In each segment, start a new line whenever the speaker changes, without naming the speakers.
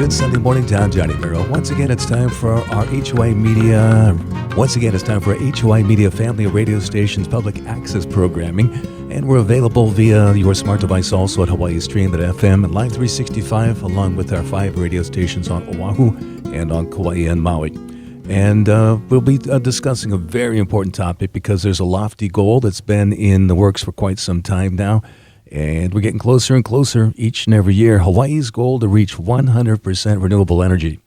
Good Sunday morning, down Johnny Merrill. Once again, it's time for our HY Media. Once again, it's time for HY Media Family of Radio Stations public access programming. And we're available via your smart device also at HawaiiStream.fm and Live 365, along with our 5 radio stations on Oahu and on Kauai and Maui. And we'll be discussing a very important topic because there's a lofty goal that's been in the works for quite some time now. And we're getting closer and closer each and every year. Hawaii's goal to reach 100% renewable energy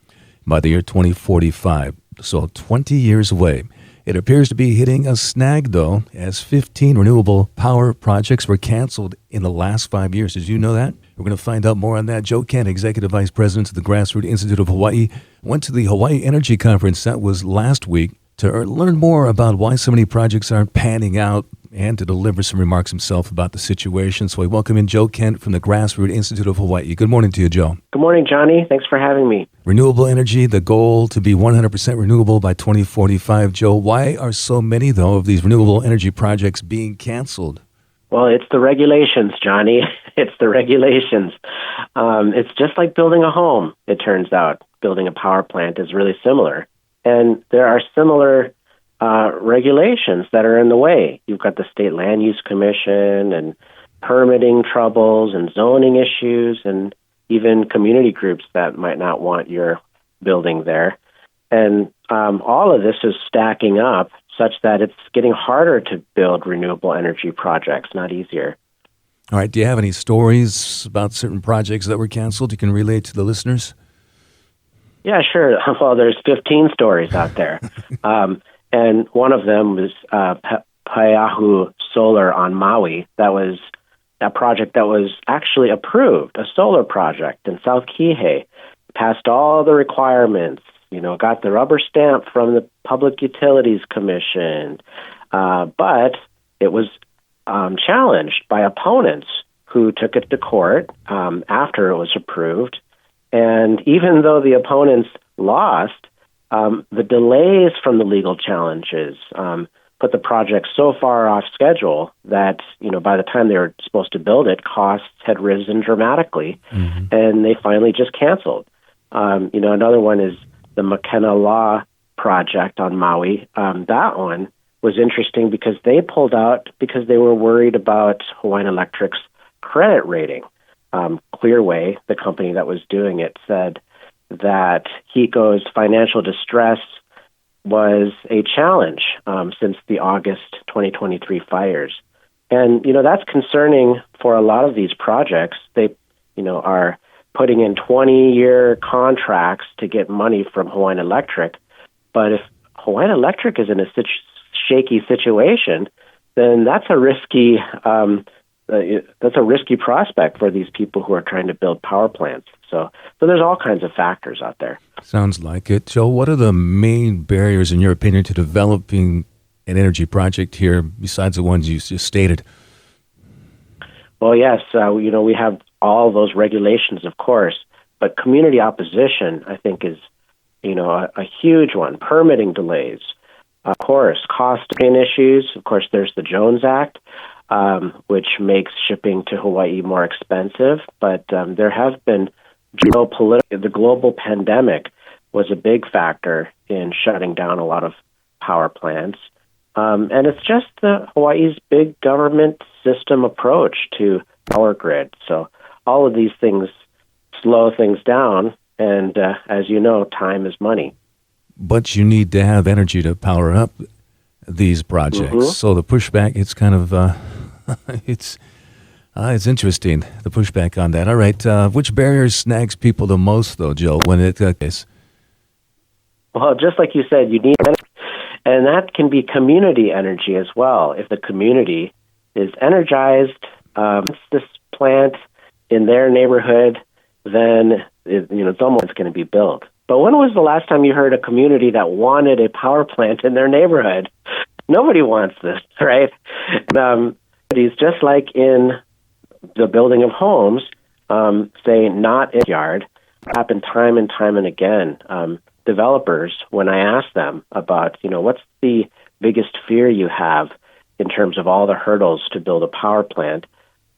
by the year 2045, so 20 years away. It appears to be hitting a snag, though, as 15 renewable power projects were canceled in the last 5 years. Did you know that? We're going to find out more on that. Joe Kent, Executive Vice President of the Grassroots Institute of Hawaii, went to the Hawaii Energy Conference that was last week to learn more about why so many projects aren't panning out and to deliver some remarks himself about the situation. So we welcome in Joe Kent from the Grassroots Institute of Hawaii. Good morning to you, Joe.
Good morning, Johnny. Thanks for having me.
Renewable energy, the goal to be 100% renewable by 2045. Joe, why are so many, though, of these renewable energy projects being canceled?
Well, it's the regulations, Johnny. It's the regulations. It's just like building a home, it turns out. Building a power plant is really similar. And there are similar regulations that are in the way. You've got the State Land Use Commission and permitting troubles and zoning issues and even community groups that might not want your building there. And all of this is stacking up such that it's getting harder to build renewable energy projects, not easier.
All right. Do you have any stories about certain projects that were canceled you can relate to the listeners?
Yeah, sure. Well, there's 15 stories out there. And one of them was Paeahu Solar on Maui. That was a project that was actually approved, a solar project in South Kihei. Passed all the requirements, got the rubber stamp from the Public Utilities Commission. But it was challenged by opponents who took it to court after it was approved. And even though the opponents lost, the delays from the legal challenges put the project so far off schedule that, by the time they were supposed to build it, costs had risen dramatically, and they finally just canceled. Another one is the Makena Law project on Maui. That one was interesting because they pulled out because they were worried about Hawaiian Electric's credit rating. Clearway, the company that was doing it, said that HECO's financial distress was a challenge since the August 2023 fires. And, that's concerning for a lot of these projects. They, are putting in 20-year contracts to get money from Hawaiian Electric. But if Hawaiian Electric is in a shaky situation, then that's a risky prospect for these people who are trying to build power plants. So there's all kinds of factors out there.
Sounds like it. Joe, what are the main barriers, in your opinion, to developing an energy project here besides the ones you just stated?
Well, yes, we have all those regulations, of course, but community opposition, I think, is, a huge one. Permitting delays, of course, cost issues. Of course, there's the Jones Act, which makes shipping to Hawaii more expensive. But there have been geopolitical. The global pandemic was a big factor in shutting down a lot of power plants. And it's just Hawaii's big government system approach to power grid. So all of these things slow things down. And as you know, time is money.
But you need to have energy to power up these projects. So the pushback, it's kind of, it's interesting, the pushback on that. All right. Which barriers snags people the most, though, Joe, when it is?
Well, just like you said, you need energy. And that can be community energy as well. If the community is energized, this plant in their neighborhood, then it's almost going to be built. But when was the last time you heard a community that wanted a power plant in their neighborhood? Nobody wants this, right? It's just like in the building of homes, say not in a yard, happen time and time and again. Developers, when I ask them about, what's the biggest fear you have in terms of all the hurdles to build a power plant,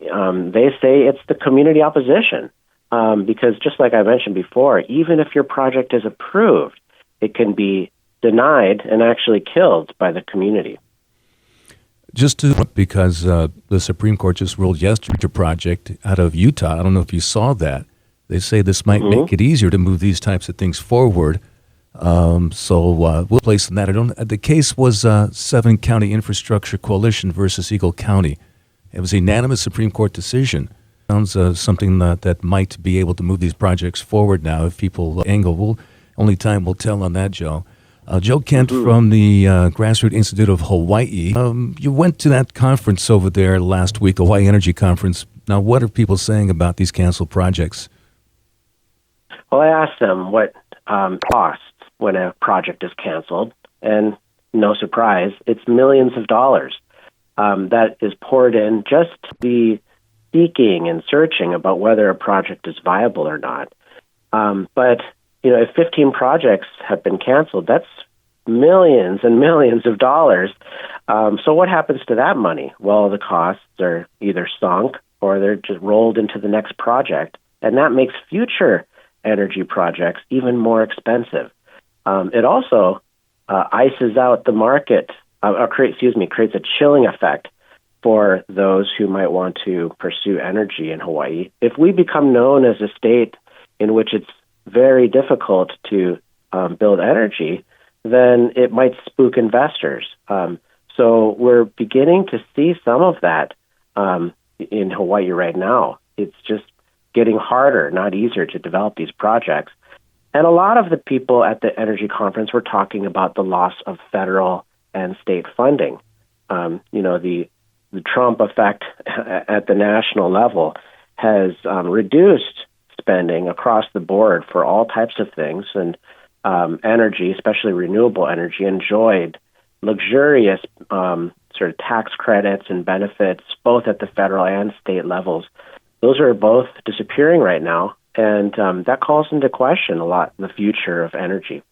they say it's the community opposition. because just like I mentioned before, even if your project is approved, it can be denied and actually killed by the community.
Because the Supreme Court just ruled yesterday project out of Utah. I don't know if you saw that. They say this might make it easier to move these types of things forward. So we'll place on that. The case was Seven County Infrastructure Coalition versus Eagle County. It was a unanimous Supreme Court decision. Sounds something that might be able to move these projects forward now if people angle. Only time will tell on that, Joe. Joe Kent from the Grassroots Institute of Hawaii. You went to that conference over there last week, Hawaii Energy Conference. Now, what are people saying about these canceled projects?
Well, I asked them what costs when a project is canceled, and no surprise, it's millions of dollars that is poured in just to be seeking and searching about whether a project is viable or not. But if 15 projects have been canceled, that's millions and millions of dollars. So what happens to that money? Well, the costs are either sunk or they're just rolled into the next project, and that makes future energy projects even more expensive. It also ices out the market, creates a chilling effect for those who might want to pursue energy in Hawaii. If we become known as a state in which it's very difficult to build energy, then it might spook investors. So we're beginning to see some of that in Hawaii right now. It's just getting harder, not easier, to develop these projects. And a lot of the people at the energy conference were talking about the loss of federal and state funding. The Trump effect at the national level has reduced spending across the board for all types of things, and energy, especially renewable energy, enjoyed luxurious sort of tax credits and benefits both at the federal and state levels. Those are both disappearing right now, and that calls into question a lot the future of energy.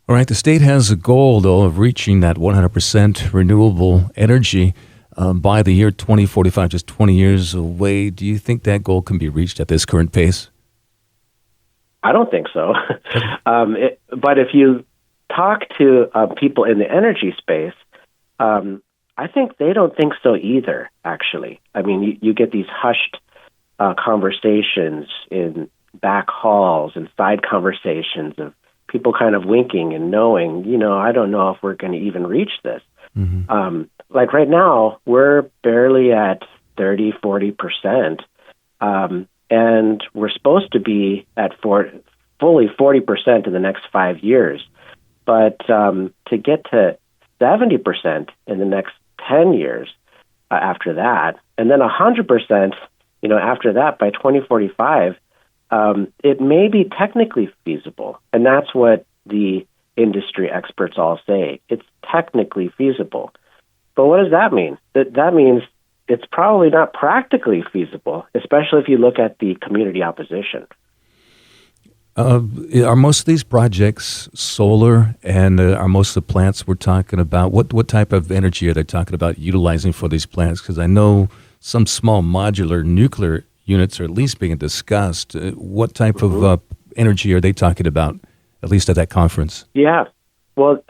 All right, the state has a goal, though, of reaching that 100% renewable energy by the year 2045, just 20 years away. Do you think that goal can be reached at this current pace?
I don't think so. But if you talk to people in the energy space, I think they don't think so either, actually. I mean, you get these hushed conversations in back halls and side conversations of people kind of winking and knowing, I don't know if we're going to even reach this. Mm-hmm. Like right now, we're barely at 30, 40%. And we're supposed to be at fully 40% in the next 5 years. But to get to 70% in the next 10 years after that, and then 100%, after that by 2045, it may be technically feasible. And that's what the industry experts all say. It's technically feasible. But what does that mean? That means it's probably not practically feasible, especially if you look at the community opposition.
Are most of these projects solar, and are most of the plants we're talking about, what type of energy are they talking about utilizing for these plants? Because I know some small modular nuclear units are at least being discussed. What type of energy are they talking about, at least at that conference? Yeah.
Well,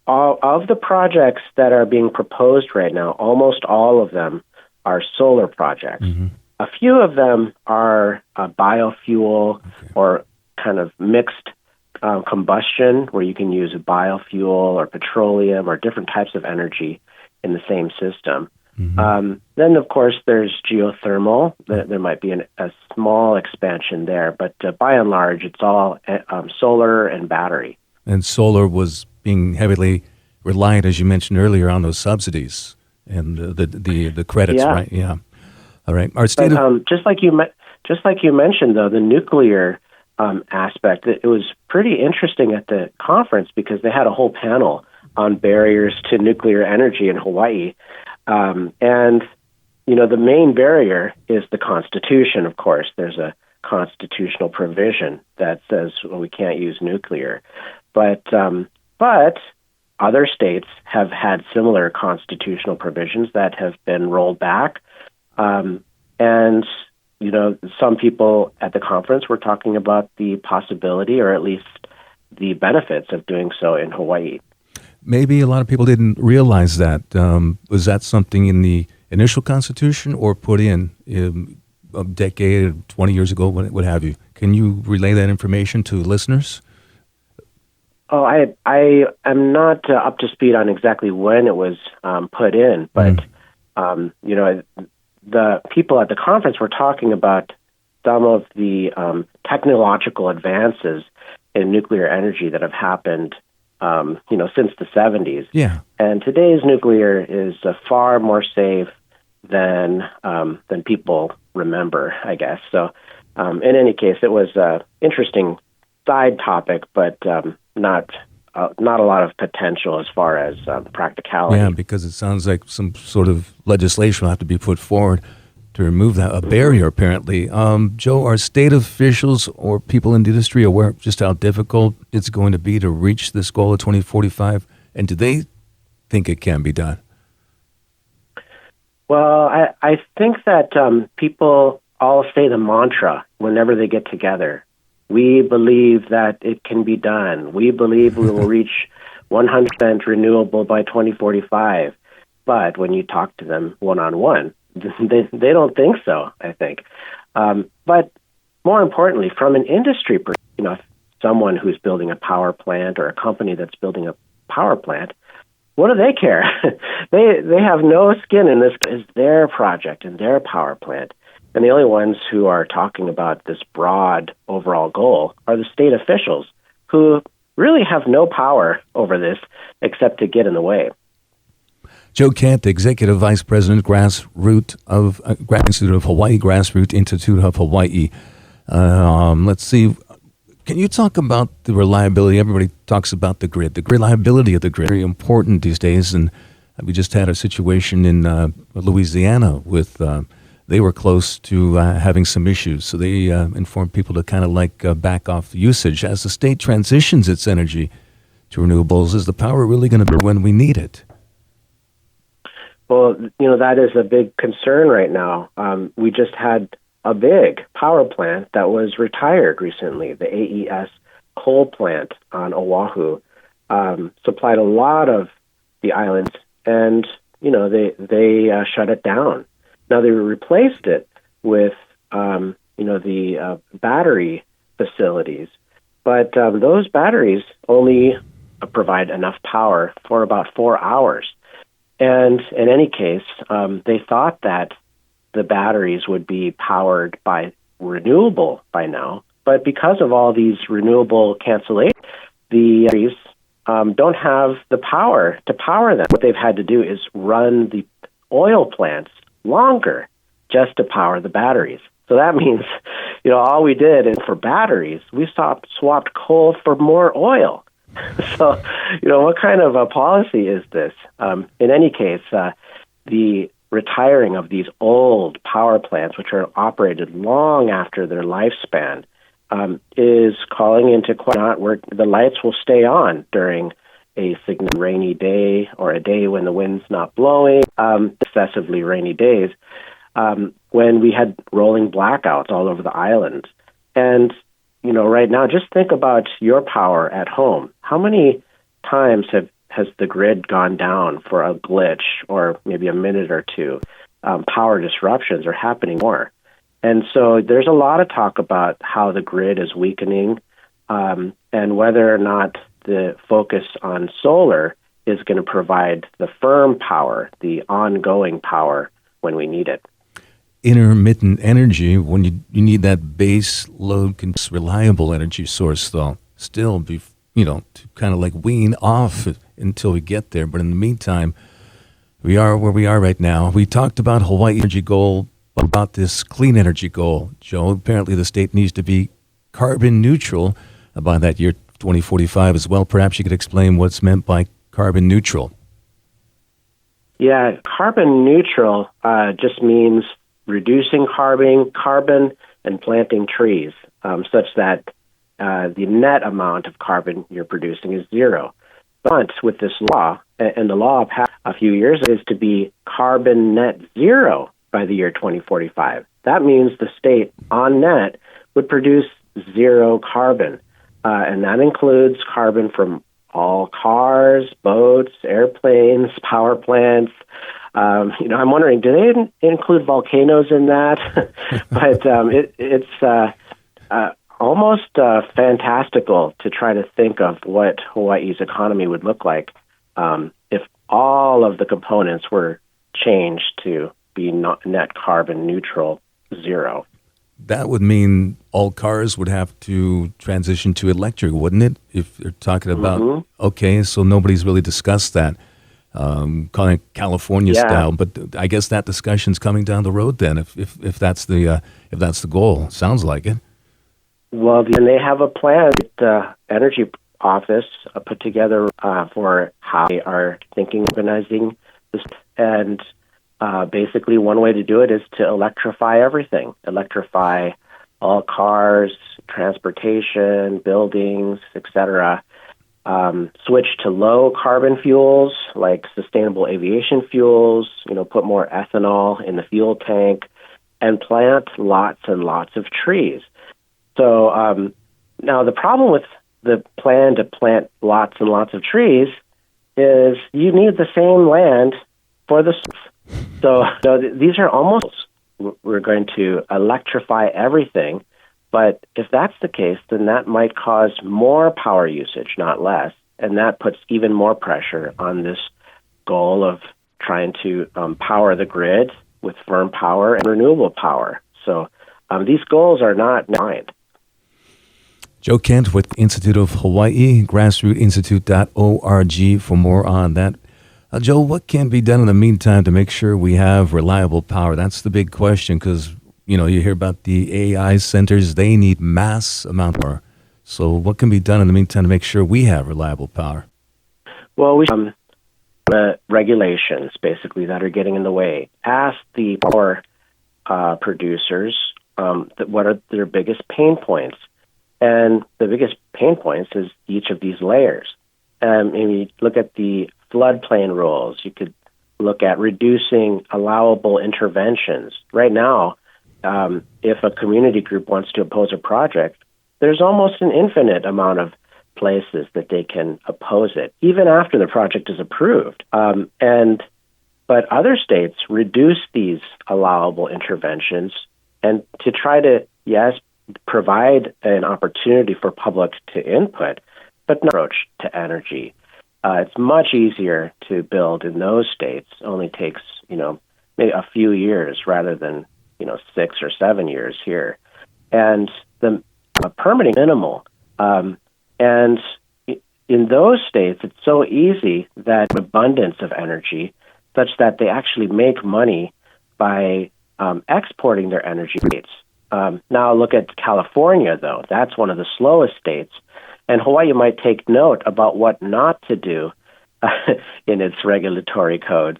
all of the projects that are being proposed right now, almost all of them are solar projects. Mm-hmm. A few of them are biofuel or kind of mixed combustion, where you can use a biofuel or petroleum or different types of energy in the same system. Mm-hmm. Then, of course, there's geothermal. There might be a small expansion there, but by and large, it's all solar and battery.
And solar was being heavily reliant, as you mentioned earlier, on those subsidies and the credits, right? Yeah. All right. Our state
just like you mentioned, though, the nuclear aspect, it was pretty interesting at the conference because they had a whole panel on barriers to nuclear energy in Hawaii. And, the main barrier is the Constitution, of course. There's a constitutional provision that says we can't use nuclear. But other states have had similar constitutional provisions that have been rolled back. And some people at the conference were talking about the possibility, or at least the benefits of doing so in Hawaii.
Maybe a lot of people didn't realize that. Was that something in the initial Constitution or put in a decade, 20 years ago, what have you? Can you relay that information to listeners?
Oh, I am not up to speed on exactly when it was put in, but the people at the conference were talking about some of the technological advances in nuclear energy that have happened, since the 70s.
Yeah.
And today's nuclear is far more safe than people remember, I guess. So, in any case, it was an interesting side topic, but not a lot of potential as far as practicality.
Yeah, because it sounds like some sort of legislation will have to be put forward to remove that, a barrier, apparently. Joe, are state officials or people in the industry aware of just how difficult it's going to be to reach this goal of 2045? And do they think it can be done?
Well, I think that people all say the mantra whenever they get together. We believe that it can be done. We believe we will reach 100% renewable by 2045. But when you talk to them one-on-one, they don't think so, I think. But more importantly, from an industry perspective, someone who's building a power plant or a company that's building a power plant, what do they care? They have no skin in this. It's their project and their power plant. And the only ones who are talking about this broad overall goal are the state officials, who really have no power over this except to get in the way.
Joe Kent, Executive Vice President, Grassroot of Institute of Hawaii, Grassroot Institute of Hawaii. Let's see. Can you talk about the reliability? Everybody talks about the grid. The reliability of the grid is very important these days. And we just had a situation in Louisiana with they were close to having some issues. So they informed people to kind of back off the usage. As the state transitions its energy to renewables, is the power really going to be when we need it?
Well, that is a big concern right now. We just had a big power plant that was retired recently, the AES coal plant on Oahu, supplied a lot of the islands, and they shut it down. Now they replaced it with the battery facilities, but those batteries only provide enough power for about 4 hours. And in any case, they thought that the batteries would be powered by renewable by now, but because of all these renewable cancellations, the batteries don't have the power to power them. What they've had to do is run the oil plants longer just to power the batteries. So that means, all we did is for batteries, we swapped coal for more oil. So, what kind of a policy is this? In any case, the retiring of these old power plants, which are operated long after their lifespan, is calling into question where the lights will stay on during a significant rainy day or a day when the wind's not blowing, excessively rainy days, when we had rolling blackouts all over the island. And right now, just think about your power at home. How many times has the grid gone down for a glitch or maybe a minute or two? Power disruptions are happening more. And so there's a lot of talk about how the grid is weakening and whether or not the focus on solar is going to provide the firm power, the ongoing power when we need it.
Intermittent energy, when you need that base load, reliable energy source, though, still be, to kind of wean off until we get there. But in the meantime, we are where we are right now. We talked about Hawaii energy goal, about this clean energy goal. Joe, apparently the state needs to be carbon neutral by that year 2045 as well. Perhaps you could explain what's meant by carbon neutral.
Yeah, carbon neutral just means reducing carbon and planting trees such that the net amount of carbon you're producing is zero. But with this law, and the law passed a few years ago, is to be carbon net zero by the year 2045. That means the state on net would produce zero carbon. And that includes carbon from all cars, boats, airplanes, power plants. I'm wondering, do they include volcanoes in that? But it's almost fantastical to try to think of what Hawaii's economy would look like if all of the components were changed to be net carbon neutral, zero.
That would mean all cars would have to transition to electric, wouldn't it? If you're talking about, okay, so nobody's really discussed that, calling it California style. But I guess that discussion's coming down the road then, if that's the goal. Sounds like it.
Well, and they have a plan. The Energy Office put together for how they are thinking of organizing this. And basically, one way to do it is to electrify everything. Electrify all cars, transportation, buildings, etc. Switch to low carbon fuels like sustainable aviation fuels. Put more ethanol in the fuel tank, and plant lots and lots of trees. So now the problem with the plan to plant lots and lots of trees is you need the same land for the. So these are almost, we're going to electrify everything, but if that's the case, then that might cause more power usage, not less, and that puts even more pressure on this goal of trying to power the grid with firm power and renewable power. So these goals are not aligned.
Joe Kent with Institute of Hawaii, grassrootinstitute.org for more on that. Joe, what can be done in the meantime to make sure we have reliable power? That's the big question because, you hear about the AI centers. They need mass amount of power. So what can be done in the meantime to make sure we have reliable power?
Well, we regulations, basically, that are getting in the way. Ask the power producers what are their biggest pain points. And the biggest pain points is each of these layers. And you look at the floodplain rules. You could look at reducing allowable interventions. Right now, if a community group wants to oppose a project, there's almost an infinite amount of places that they can oppose it, even after the project is approved. But other states reduce these allowable interventions and to try to, provide an opportunity for public to input, but not approach to energy. It's much easier to build in those states. Only takes, maybe a few years rather than, 6 or 7 years here. And the permitting minimal. And in those states, it's so easy that abundance of energy such that they actually make money by exporting their energy rates. Now look at California, though. That's one of the slowest states. And Hawaii might take note about what not to do in its regulatory codes.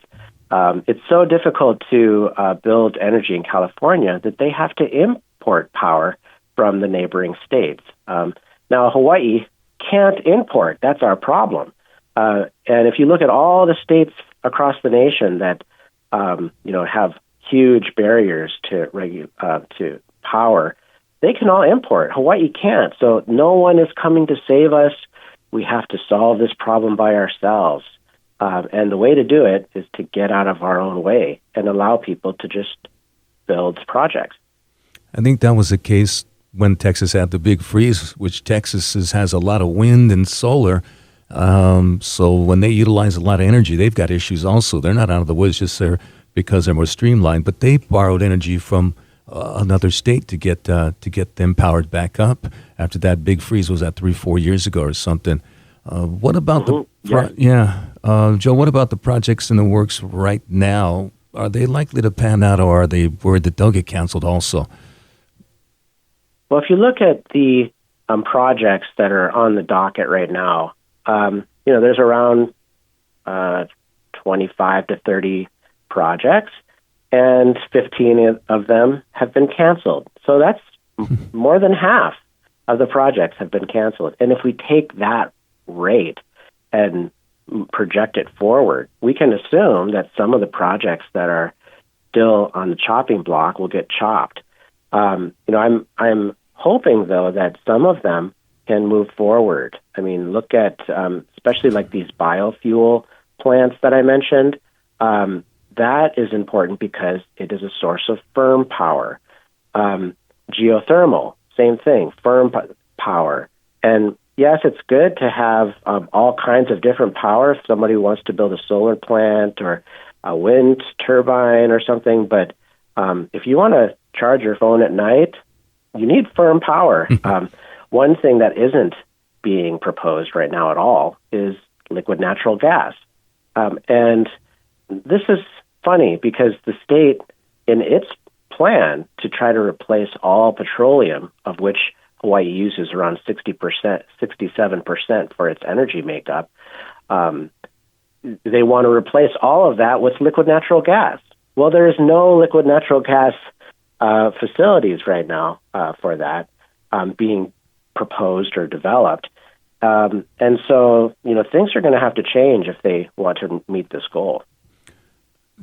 It's so difficult to build energy in California that they have to import power from the neighboring states. Now, Hawaii can't import. That's our problem. And if you look at all the states across the nation that have huge barriers to power, they can all import. Hawaii can't. So no one is coming to save us. We have to solve this problem by ourselves. And the way to do it is to get out of our own way and allow people to just build projects.
I think that was the case when Texas had the big freeze, which Texas has a lot of wind and solar. So when they utilize a lot of energy, they've got issues also. They're not out of the woods just there because they're more streamlined, but they borrowed energy from another state to get them powered back up after that big freeze was at 3-4 years ago or something. What about Joe, what about the projects in the works right now? Are they likely to pan out, or are they worried that they'll get canceled also?
Well, if you look at the projects that are on the docket right now, there's around 25 to 30 projects, and 15 of them have been canceled. So that's more than half of the projects have been canceled. And if we take that rate and project it forward, we can assume that some of the projects that are still on the chopping block will get chopped. I'm hoping though that some of them can move forward. I mean, look at especially like these biofuel plants that I mentioned. That is important because it is a source of firm power. Geothermal, same thing, firm power. And yes, it's good to have all kinds of different power if somebody wants to build a solar plant or a wind turbine or something. But if you want to charge your phone at night, you need firm power. One thing that isn't being proposed right now at all is liquid natural gas. And this is funny because the state, in its plan to try to replace all petroleum, of which Hawaii uses around 60%, 67% for its energy makeup, they want to replace all of that with liquid natural gas. Well, there is no liquid natural gas facilities right now for that being proposed or developed. And so, things are going to have to change if they want to meet this goal.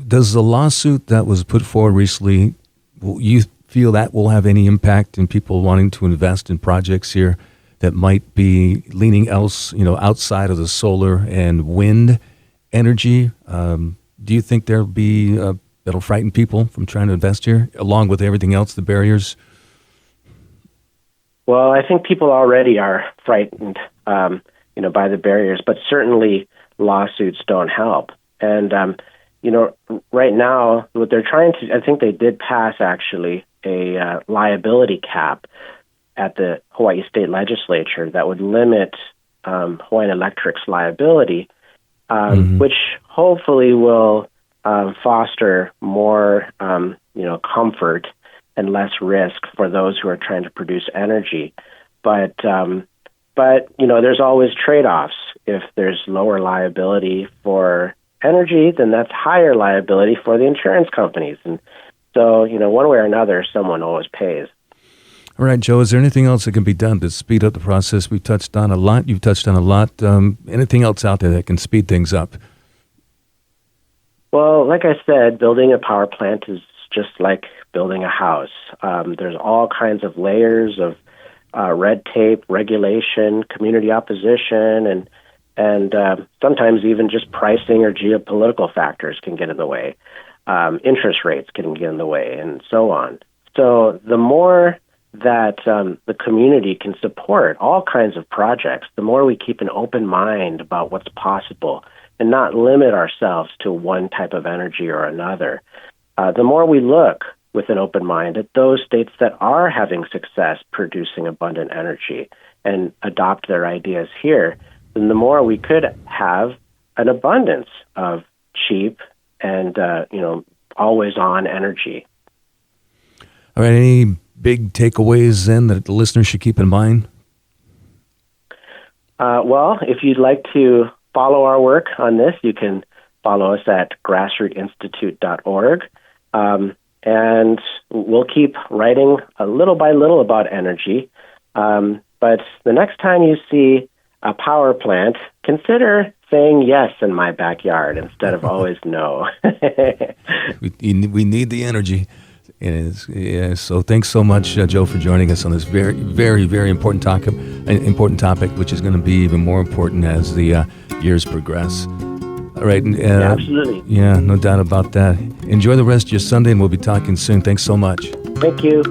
Does the lawsuit that was put forward recently, you feel that will have any impact in people wanting to invest in projects here that might be leaning outside of the solar and wind energy? Do you think that'll frighten people from trying to invest here, along with everything else, the barriers?
Well, I think people already are frightened, by the barriers, but certainly lawsuits don't help. And, right now, what they're trying to, I think they did pass actually a liability cap at the Hawaii State Legislature that would limit Hawaiian Electric's liability, which hopefully will foster more, comfort and less risk for those who are trying to produce energy. But there's always trade-offs. If there's lower liability for energy, then that's higher liability for the insurance companies. And so, one way or another, someone always pays.
All right, Joe, is there anything else that can be done to speed up the process? We've touched on a lot. You've touched on a lot. Anything else out there that can speed things up?
Well, like I said, building a power plant is just like building a house. There's all kinds of layers of red tape, regulation, community opposition, and sometimes even just pricing or geopolitical factors can get in the way. Interest rates can get in the way, and so on. So the more that the community can support all kinds of projects, the more we keep an open mind about what's possible and not limit ourselves to one type of energy or another. The more we look with an open mind at those states that are having success producing abundant energy and adopt their ideas here, then the more we could have an abundance of cheap and, always-on energy.
All right, any big takeaways then that the listeners should keep in mind?
Well, if you'd like to follow our work on this, you can follow us at grassrootinstitute.org. And we'll keep writing a little by little about energy. But the next time you see a power plant, consider saying yes in my backyard instead of always no.
We need the energy. So thanks so much, Joe, for joining us on this very, very, very important topic, which is going to be even more important as the years progress. All right.
Absolutely.
Yeah, no doubt about that. Enjoy the rest of your Sunday, and we'll be talking soon. Thanks so much.
Thank you.